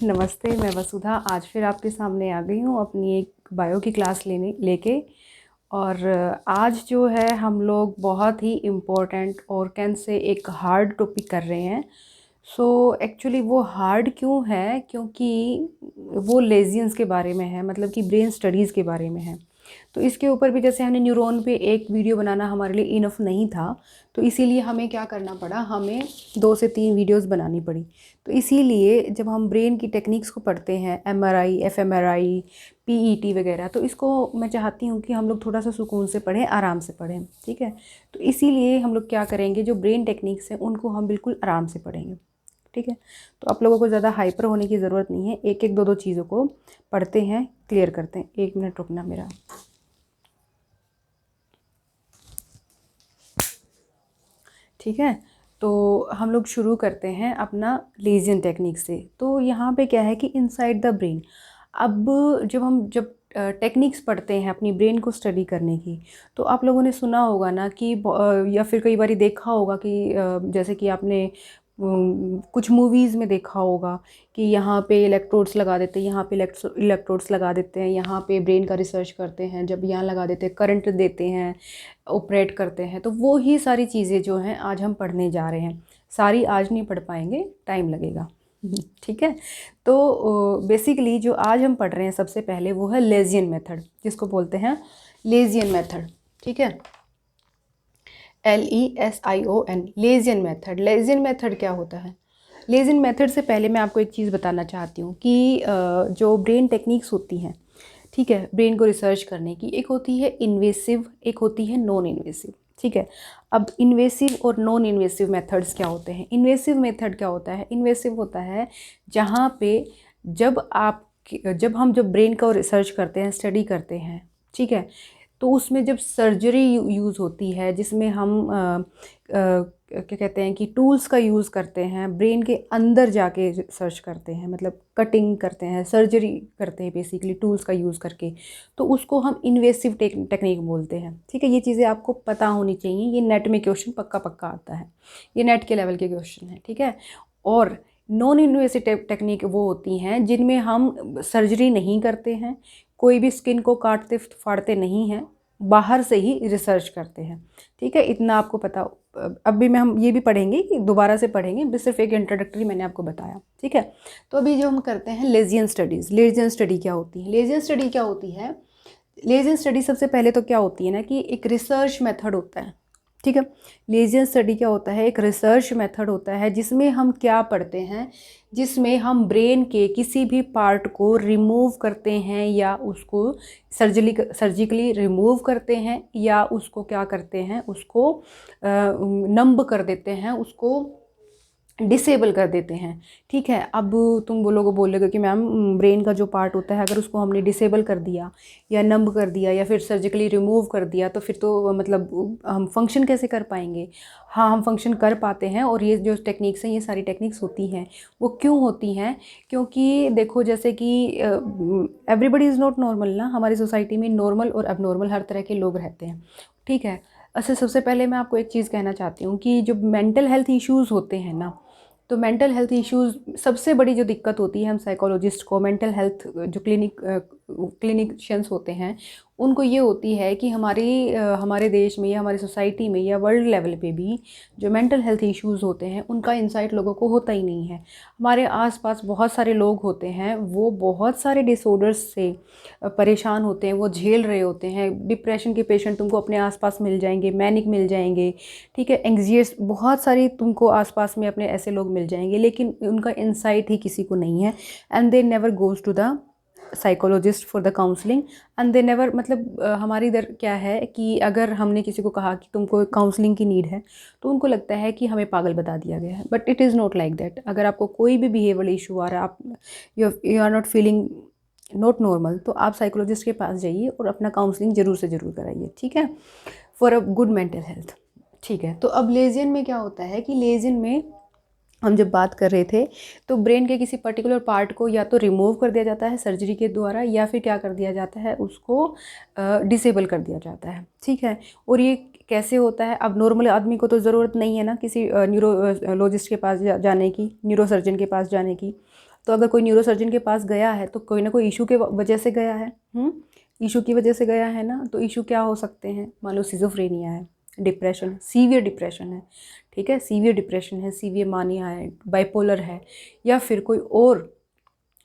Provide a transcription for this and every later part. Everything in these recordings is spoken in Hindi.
नमस्ते, मैं वसुधा आज फिर आपके सामने आ गई हूँ अपनी एक बायो की क्लास लेके। और आज जो है हम लोग बहुत ही इम्पोर्टेंट और कैन से एक हार्ड टॉपिक कर रहे हैं। एक्चुअली वो हार्ड क्यों है, क्योंकि वो लेजियंस के बारे में है, मतलब कि ब्रेन स्टडीज़ के बारे में है। तो इसके ऊपर भी जैसे हमने न्यूरॉन पे एक वीडियो बनाना हमारे लिए इनफ नहीं था, तो इसीलिए हमें क्या करना पड़ा, हमें 2 से 3 वीडियोस बनानी पड़ी। तो इसीलिए जब हम ब्रेन की टेक्निक्स को पढ़ते हैं, एमआरआई, एफएमआरआई, पीईटी वगैरह, तो इसको मैं चाहती हूँ कि हम लोग थोड़ा सा सुकून से पढ़ें, आराम से पढ़ें, ठीक है। तो इसीलिए हम लोग क्या करेंगे, जो ब्रेन टेक्निक्स हैं उनको हम बिल्कुल आराम से पढ़ेंगे, ठीक है। तो आप लोगों को ज़्यादा हाइपर होने की ज़रूरत नहीं है, एक एक दो दो चीज़ों को पढ़ते हैं, क्लियर करते हैं। 1 मिनट रुकना मेरा। ठीक है, तो हम लोग शुरू करते हैं अपना लेजियन टेक्निक से। तो यहाँ पे क्या है कि इनसाइड द ब्रेन, अब जब टेक्निक्स पढ़ते हैं अपनी ब्रेन को स्टडी करने की, तो आप लोगों ने सुना होगा ना कि या फिर कई बार देखा होगा कि जैसे कि आपने कुछ मूवीज़ में देखा होगा कि यहाँ पे इलेक्ट्रोड्स लगा देते हैं, यहाँ पे इलेक्ट्रोड्स लगा देते हैं, यहाँ पे ब्रेन का रिसर्च करते हैं, जब यहाँ लगा देते हैं करंट देते हैं, ऑपरेट करते हैं। तो वो ही सारी चीज़ें जो हैं आज हम पढ़ने जा रहे हैं। सारी आज नहीं पढ़ पाएंगे, टाइम लगेगा। ठीक है। तो बेसिकली जो आज हम पढ़ रहे हैं सबसे पहले वो है लेजियन मेथड, जिसको बोलते हैं लेजियन मेथड, ठीक है। LESION, legion method. Legion method क्या होता है? लेजियन मेथड से पहले मैं आपको एक चीज़ बताना चाहती हूँ कि जो ब्रेन टेक्निक्स होती हैं, ठीक है, ब्रेन को रिसर्च करने की, एक होती है इन्वेसिव, एक होती है नॉन इन्वेसिव, ठीक है। अब इन्वेसिव और नॉन इन्वेसिव मेथड्स क्या होते हैं? इन्वेसिव मेथड क्या होता है? इन्वेसिव होता है जहाँ पे जब ब्रेन का रिसर्च करते हैं, स्टडी करते हैं, ठीक है, तो उसमें जब सर्जरी यूज़ होती है, जिसमें हम क्या कहते हैं कि टूल्स का यूज़ करते हैं, ब्रेन के अंदर जाके सर्च करते हैं, मतलब कटिंग करते हैं, सर्जरी करते हैं बेसिकली टूल्स का यूज़ करके, तो उसको हम इन्वेसिव टेक्निक बोलते हैं, ठीक है। ये चीज़ें आपको पता होनी चाहिए, ये नेट में क्वेश्चन पक्का पक्का आता है, ये नेट के लेवल के क्वेश्चन है, ठीक है। और नॉन इन्वेसिव टेक्निक वो होती हैं जिनमें हम सर्जरी नहीं करते हैं, कोई भी स्किन को काटते फाड़ते नहीं हैं, बाहर से ही रिसर्च करते हैं, ठीक है। इतना आपको पता। अब भी हम ये भी पढ़ेंगे कि दोबारा से पढ़ेंगे, बस सिर्फ एक इंट्रोडक्टरी मैंने आपको बताया, ठीक है। तो अभी जो हम करते हैं लेजियन स्टडीज़। लेजियन स्टडी क्या होती है? लेजियन स्टडी क्या होती है? लेजियन स्टडी सबसे पहले तो क्या होती है ना कि एक रिसर्च मेथड होता है, ठीक है। लेजियन स्टडी क्या होता है? एक रिसर्च मेथड होता है जिसमें हम क्या पढ़ते हैं, जिसमें हम ब्रेन के किसी भी पार्ट को रिमूव करते हैं, या उसको सर्जिकली रिमूव करते हैं, या उसको क्या करते हैं, उसको नंब कर देते हैं, उसको डिसेबल कर देते हैं, ठीक है। अब तुम बोलोगे कि मैम ब्रेन का जो पार्ट होता है अगर उसको हमने डिसेबल कर दिया या नंब कर दिया या फिर सर्जिकली रिमूव कर दिया तो फिर तो मतलब हम फंक्शन कैसे कर पाएंगे? हाँ, हम फंक्शन कर पाते हैं। और ये जो टेक्निक्स हैं, ये सारी टेक्निक्स होती हैं, वो क्यों होती हैं? क्योंकि देखो, जैसे कि एवरीबडी इज़ नॉट नॉर्मल ना, हमारी सोसाइटी में नॉर्मल और अबनॉर्मल हर तरह के लोग रहते हैं, ठीक है। अच्छा, सबसे पहले मैं आपको एक चीज़ कहना चाहती हूँ कि जो मेंटल हेल्थ इश्यूज़ होते हैं ना, तो मेंटल हेल्थ इश्यूज़ सबसे बड़ी जो दिक्कत होती है हम साइकोलॉजिस्ट को, मेंटल हेल्थ जो क्लिनिशियंस होते हैं, उनको ये होती है कि हमारे देश में या हमारी सोसाइटी में या वर्ल्ड लेवल पे भी जो मेंटल हेल्थ इश्यूज़ होते हैं उनका इंसाइट लोगों को होता ही नहीं है। हमारे आसपास बहुत सारे लोग होते हैं, वो बहुत सारे डिसऑर्डर्स से परेशान होते हैं, वो झेल रहे होते हैं। डिप्रेशन के पेशेंट तुमको अपने आसपास मिल जाएंगे, मैनिक मिल जाएंगे, ठीक है, एंग्जियस, बहुत सारी तुमको आसपास में अपने ऐसे लोग मिल जाएंगे, लेकिन उनका इंसाइट ही किसी को नहीं है। And they never goes to the psychologist for the counselling. And they never, मतलब हमारी इधर क्या है कि अगर हमने किसी को कहा कि तुमको काउंसलिंग की नीड है, तो उनको लगता है कि हमें पागल बता दिया गया है। But it is not like that. अगर आपको कोई भी बिहेवियरल इशू आ रहा है, आप you are not feeling not normal, तो आप साइकोलॉजिस्ट के पास जाइए और अपना काउंसलिंग ज़रूर से ज़रूर कराइए, ठीक है, for a good mental health, ठीक है। तो अब लेजियन में क्या होता है कि लेजियन में हम जब बात कर रहे थे, तो ब्रेन के किसी पर्टिकुलर पार्ट को या तो रिमूव कर दिया जाता है सर्जरी के द्वारा, या फिर क्या कर दिया जाता है, उसको डिसेबल कर दिया जाता है, ठीक है। और ये कैसे होता है। अब नॉर्मल आदमी को तो ज़रूरत नहीं है ना किसी न्यूरोलॉजिस्ट के पास जाने की, न्यूरोसर्जन के पास जाने की। तो अगर कोई न्यूरोसर्जन के पास गया है तो कोई ना कोई इशू के वजह से गया है, इशू की वजह से गया है ना। तो इशू क्या हो सकते हैं, मान लो सिजोफ्रेनिया है, डिप्रेशन, सीवियर डिप्रेशन है, ठीक है, सीवियर डिप्रेशन है, सीवियर मानिया है, बाइपोलर है, या फिर कोई और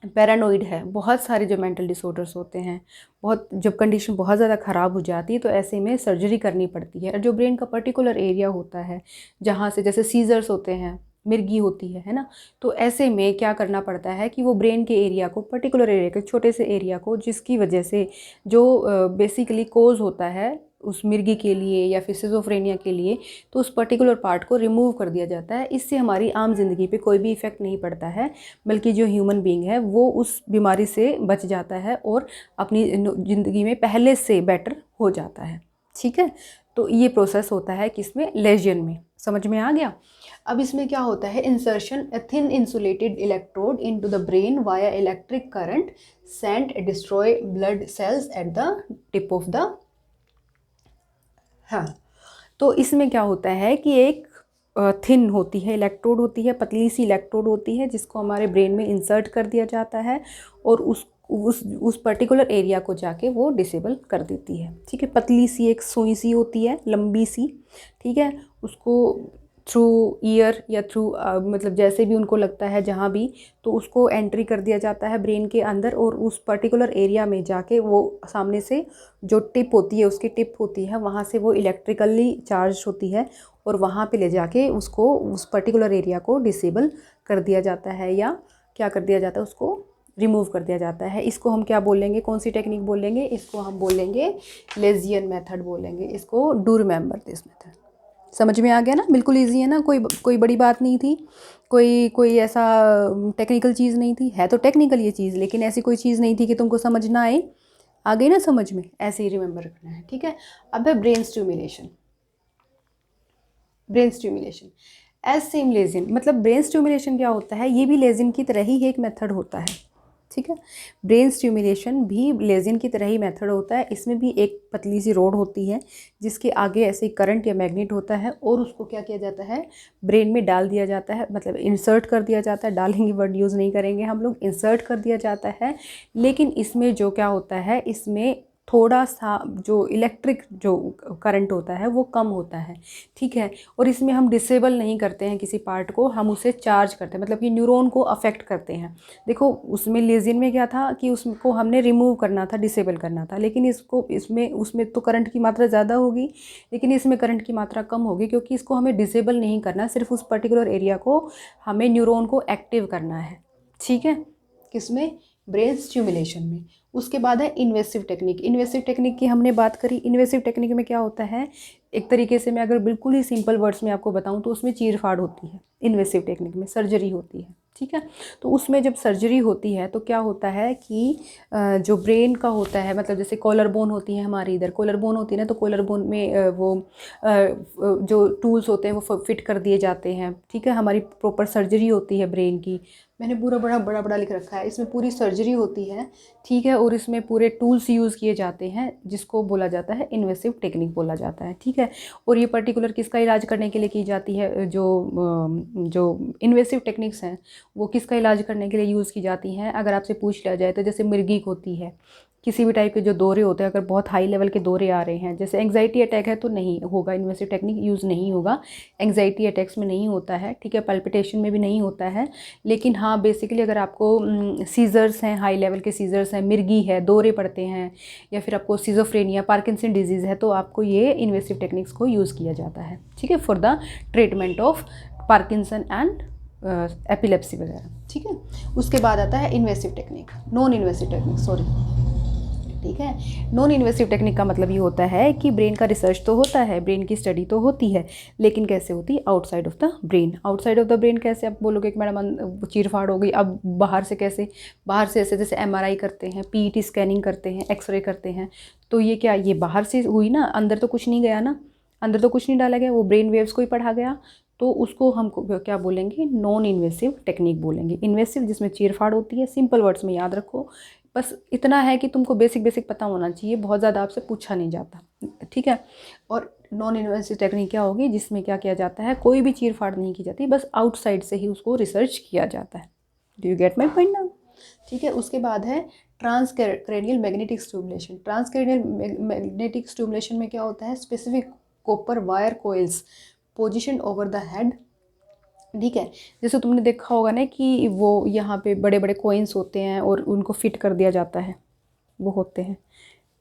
पैरानोइड है। बहुत सारे जो मेंटल डिसऑर्डर्स होते हैं, बहुत जब कंडीशन बहुत ज़्यादा ख़राब हो जाती है तो ऐसे में सर्जरी करनी पड़ती है। और जो ब्रेन का पर्टिकुलर एरिया होता है जहाँ से, जैसे सीजर्स होते हैं, मिर्गी होती है ना, तो ऐसे में क्या करना पड़ता है कि वो ब्रेन के एरिया को, पर्टिकुलर एरिया के छोटे से एरिया को, जिसकी वजह से जो बेसिकली कोज होता है उस मिर्गी के लिए या फिर सिजोफ्रेनिया के लिए, तो उस पर्टिकुलर पार्ट को रिमूव कर दिया जाता है। इससे हमारी आम जिंदगी पे कोई भी इफ़ेक्ट नहीं पड़ता है, बल्कि जो ह्यूमन बीइंग है वो उस बीमारी से बच जाता है और अपनी ज़िंदगी में पहले से बेटर हो जाता है। ठीक है, तो ये प्रोसेस होता है किसमें, लेजियन में। समझ में आ गया। अब इसमें क्या होता है, insertion a thin insulated electrode into the brain via electric current send destroy blood cells at the tip of the, हाँ, तो इसमें क्या होता है कि एक थिन होती है, इलेक्ट्रोड होती है, पतली सी इलेक्ट्रोड होती है जिसको हमारे ब्रेन में इंसर्ट कर दिया जाता है और उस पर्टिकुलर एरिया को जाके वो डिसेबल कर देती है। ठीक है, पतली सी एक सुई सी होती है, लंबी सी, ठीक है, उसको थ्रू ईयर या थ्रू मतलब जैसे भी उनको लगता है जहाँ भी, तो उसको एंट्री कर दिया जाता है ब्रेन के अंदर और उस पर्टिकुलर एरिया में जाके वो सामने से जो टिप होती है, उसकी टिप होती है, वहाँ से वो इलेक्ट्रिकली चार्ज होती है और वहाँ पे ले जाके उसको, उस पर्टिकुलर एरिया को डिसेबल कर दिया जाता है या क्या कर दिया जाता है, उसको रिमूव कर दिया जाता है। इसको हम क्या बोलेंगे, कौन सी टेक्निक बोलेंगे, इसको हम बोलेंगे लेजियन मेथड बोलेंगे, इसको डू रिमेंबर दिस मेथड। समझ में आ गया ना, बिल्कुल इजी है ना, कोई बड़ी बात नहीं थी, कोई ऐसा टेक्निकल चीज़ नहीं थी। है तो टेक्निकल ये चीज़, लेकिन ऐसी कोई चीज़ नहीं थी कि तुमको समझ ना आए। आ गई ना समझ में, ऐसे ही रिमेंबर रखना है। ठीक है, अब है brain stimulation. Brain stimulation as same lesion, मतलब ब्रेन स्टिमुलेशन क्या होता है, ये भी लेजिन की तरह ही एक मेथड होता है। ठीक है, ब्रेन स्टिमुलेशन भी लेजिन की तरह ही मेथड होता है। इसमें भी एक पतली सी रोड होती है जिसके आगे ऐसे करंट या मैग्नेट होता है और उसको क्या किया जाता है, ब्रेन में डाल दिया जाता है, मतलब इंसर्ट कर दिया जाता है। डालेंगे वर्ड यूज़ नहीं करेंगे हम लोग, इंसर्ट कर दिया जाता है। लेकिन इसमें जो क्या होता है, इसमें थोड़ा सा जो इलेक्ट्रिक जो करंट होता है वो कम होता है। ठीक है, और इसमें हम डिसेबल नहीं करते हैं किसी पार्ट को, हम उसे चार्ज करते हैं, मतलब कि न्यूरॉन को अफेक्ट करते हैं। देखो उसमें लेजिन में क्या था कि उसको हमने रिमूव करना था, डिसेबल करना था, लेकिन उसमें तो करंट की मात्रा ज़्यादा होगी, लेकिन इसमें करंट की मात्रा कम होगी, क्योंकि इसको हमें डिसेबल नहीं करना, सिर्फ उस पर्टिकुलर एरिया को हमें न्यूरॉन को एक्टिव करना है। ठीक है, किसमें, ब्रेन स्टिमुलेशन में। उसके बाद है इन्वेसिव टेक्निक। इन्वेसिव टेक्निक की हमने बात करी। इन्वेसिव टेक्निक में क्या होता है, एक तरीके से मैं अगर बिल्कुल ही सिंपल वर्ड्स में आपको बताऊं तो उसमें चीरफाड़ होती है। इन्वेसिव टेक्निक में सर्जरी होती है। ठीक है, तो उसमें जब सर्जरी होती है तो क्या होता है कि जो ब्रेन का होता है, मतलब जैसे कॉलर बोन होती है हमारी, इधर कॉलर बोन होती है ना, तो कॉलर बोन में वो जो टूल्स होते हैं वो फिट कर दिए जाते हैं। ठीक है, हमारी प्रॉपर सर्जरी होती है ब्रेन की। मैंने पूरा बड़ा लिख रखा है, इसमें पूरी सर्जरी होती है। ठीक है, और इसमें पूरे टूल्स यूज़ किए जाते हैं जिसको बोला जाता है इन्वेसिव टेक्निक बोला जाता है। ठीक है, और ये पर्टिकुलर किसका इलाज करने के लिए की जाती है, जो इन्वेसिव टेक्निक्स हैं वो किसका इलाज करने के लिए यूज़ की जाती हैं। अगर आपसे पूछ लिया जाए तो जैसे मिर्गी होती है, किसी भी टाइप के जो दौरे होते हैं, अगर बहुत हाई लेवल के दौरे आ रहे हैं, जैसे एंग्जाइटी अटैक है तो नहीं होगा, इन्वेसिव टेक्निक यूज़ नहीं होगा। एंग्जाइटी अटैक्स में नहीं होता है। ठीक है, पल्पिटेशन में भी नहीं होता है। लेकिन हाँ, बेसिकली अगर आपको सीजर्स हैं, हाई लेवल के सीजर्स हैं, मिर्गी है, दौरे पड़ते हैं, या फिर आपको सिजोफ्रेनिया, पार्किंसन डिजीज़ है, तो आपको ये इन्वेसिव टेक्निक्स को यूज़ किया जाता है। ठीक है, for the treatment of Parkinson and epilepsy वगैरह। ठीक है, उसके बाद आता है invasive technique, non invasive technique, sorry. ठीक है, नॉन इन्वेसिव टेक्निक का मतलब ये होता है कि ब्रेन का रिसर्च तो होता है, ब्रेन की स्टडी तो होती है, लेकिन कैसे होती है, outside of the brain. Outside of the brain कैसे, आप बोलोगे कि मैडम चीरफाड़ हो गई, अब बाहर से कैसे, बाहर से ऐसे जैसे MRI करते हैं, PET स्कैनिंग करते हैं, एक्सरे करते हैं, तो ये क्या, ये बाहर से हुई ना, अंदर तो कुछ नहीं गया ना, अंदर तो कुछ नहीं डाला गया, वो ब्रेन वेव्स को ही पढ़ा गया, तो उसको हम क्या बोलेंगे, नॉन इन्वेसिव टेक्निक बोलेंगे। इन्वेसिव जिसमें चीरफाड़ होती है, सिंपल वर्ड्स में याद रखो, बस इतना है कि तुमको बेसिक पता होना चाहिए, बहुत ज़्यादा आपसे पूछा नहीं जाता। ठीक है, और नॉन इन्वेसिव टेक्निक क्या होगी, जिसमें क्या किया जाता है, कोई भी चीर फाड़ नहीं की जाती, बस आउटसाइड से ही उसको रिसर्च किया जाता है। Do you get my point now? ठीक है। उसके बाद है transcranial magnetic stimulation. Transcranial magnetic stimulation में क्या होता है, specific copper wire coils position over the head. ठीक है, जैसे तुमने देखा होगा ना कि वो यहाँ पे बड़े बड़े कोइंस होते हैं और उनको फिट कर दिया जाता है, वो होते हैं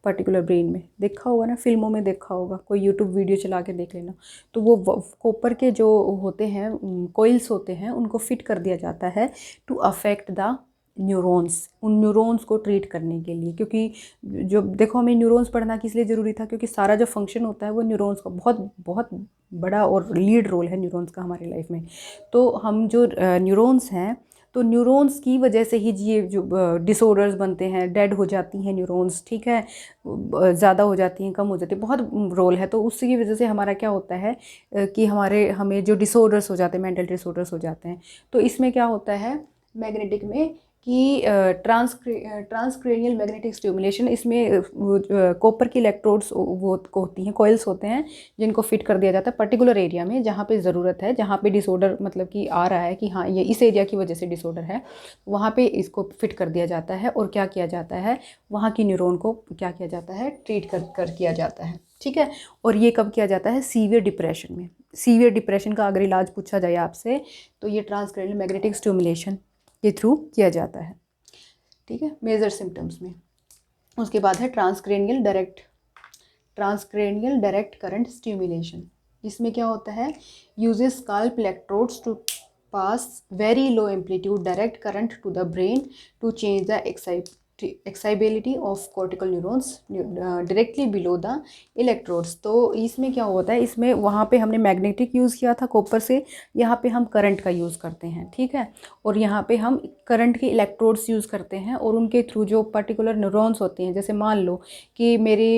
पर्टिकुलर ब्रेन में, देखा होगा ना, फिल्मों में देखा होगा, कोई यूट्यूब वीडियो चला के देख लेना। तो वो कॉपर के जो होते हैं कोइल्स होते हैं, उनको फिट कर दिया जाता है टू अफेक्ट द न्यूरॉन्स, उन न्यूरॉन्स को ट्रीट करने के लिए। क्योंकि जो देखो, हमें न्यूरॉन्स पढ़ना किस लिए ज़रूरी था, क्योंकि सारा जो फंक्शन होता है वो न्यूरॉन्स का बहुत बहुत बड़ा और लीड रोल है न्यूरॉन्स का हमारी लाइफ में। तो हम जो न्यूरॉन्स हैं, तो न्यूरॉन्स की वजह से ही ये जो डिसऑर्डर्स बनते हैं, डेड हो जाती हैं न्यूरॉन्स, ठीक है, ज़्यादा हो जाती हैं, कम हो जाती है, बहुत रोल है। तो उसकी वजह से हमारा क्या होता है कि हमें जो डिसऑर्डर्स हो जाते हैं, मेंटल डिसऑर्डर्स हो जाते हैं। तो इसमें क्या होता है मैग्नेटिक में कि ट्रांसक्रेनियल मैग्नेटिक स्टिमुलेशन, इसमें कॉपर की इलेक्ट्रोड्स वो होती हैं, कॉइल्स होते हैं, जिनको फिट कर दिया जाता है पर्टिकुलर एरिया में जहाँ पे ज़रूरत है, जहाँ पे डिसऑर्डर मतलब कि आ रहा है कि हाँ ये इस एरिया की वजह से डिसऑर्डर है, वहाँ पे इसको फिट कर दिया जाता है। और क्या किया जाता है, वहाँ की न्यूरॉन को क्या किया जाता है, ट्रीट कर किया जाता है। ठीक है। और ये कब किया जाता है, सीवियर डिप्रेशन में। सीवियर डिप्रेशन का अगर इलाज पूछा जाए आपसे, तो ये ट्रांसक्रेनियल मैग्नेटिक स्टिमुलेशन के थ्रू किया जाता है। ठीक है, मेजर सिम्टम्स में। उसके बाद है ट्रांसक्रेनियल डायरेक्ट करंट स्टिमुलेशन। इसमें क्या होता है, uses scalp electrodes to pass very low amplitude direct current to the brain to change the excitability of cortical neurons directly below the electrodes. तो इसमें क्या होता है, इसमें वहाँ पे हमने मैग्नेटिक यूज़ किया था कॉपर से, यहाँ पे हम करंट का यूज़ करते हैं। ठीक है, और यहाँ पे हम करंट के इलेक्ट्रोड्स यूज़ करते हैं, और उनके थ्रू जो पर्टिकुलर न्यूरॉन्स होते हैं, जैसे मान लो कि मेरे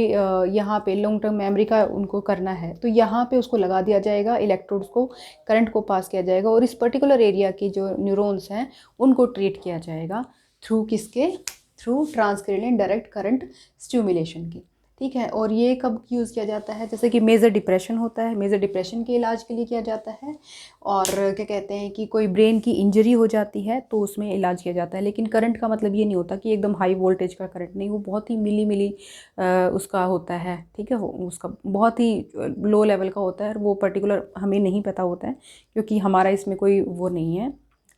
यहाँ पे लॉन्ग टर्म मेमोरी का उनको करना है, तो यहाँ पे उसको लगा दिया जाएगा, इलेक्ट्रोड्स को करंट को पास किया जाएगा, और इस पर्टिकुलर एरिया की जो न्यूरॉन्स हैं उनको ट्रीट किया जाएगा थ्रू किसके, through transcranial direct current stimulation की। ठीक है, और ये कब यूज़ किया जाता है, जैसे कि मेजर डिप्रेशन होता है, मेजर डिप्रेशन के इलाज के लिए किया जाता है। और क्या कहते हैं कि कोई ब्रेन की इंजरी हो जाती है तो उसमें इलाज किया जाता है। लेकिन करंट का मतलब ये नहीं होता कि एकदम हाई वोल्टेज का करंट, नहीं, वो बहुत ही मिली उसका होता है। ठीक है, वो उसका बहुत ही लो लेवल का होता है, और वो पर्टिकुलर हमें नहीं पता होता है, क्योंकि हमारा इसमें कोई वो नहीं है,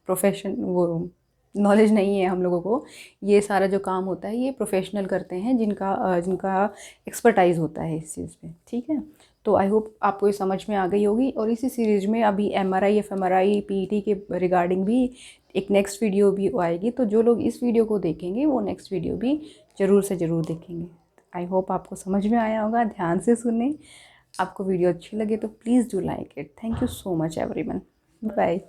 प्रोफेशन, वो नॉलेज नहीं है हम लोगों को। ये सारा जो काम होता है ये प्रोफेशनल करते हैं, जिनका एक्सपर्टाइज होता है इस चीज़ पे। ठीक है, तो आई होप आपको ये समझ में आ गई होगी। और इसी सीरीज़ में अभी MRI FMRI PET के रिगार्डिंग भी एक नेक्स्ट वीडियो भी आएगी, तो जो लोग इस वीडियो को देखेंगे वो नेक्स्ट वीडियो भी ज़रूर से ज़रूर देखेंगे। आई होप आपको समझ में आया होगा, ध्यान से सुने। आपको वीडियो अच्छी लगे तो please do like it. Thank you so much everyone, bye.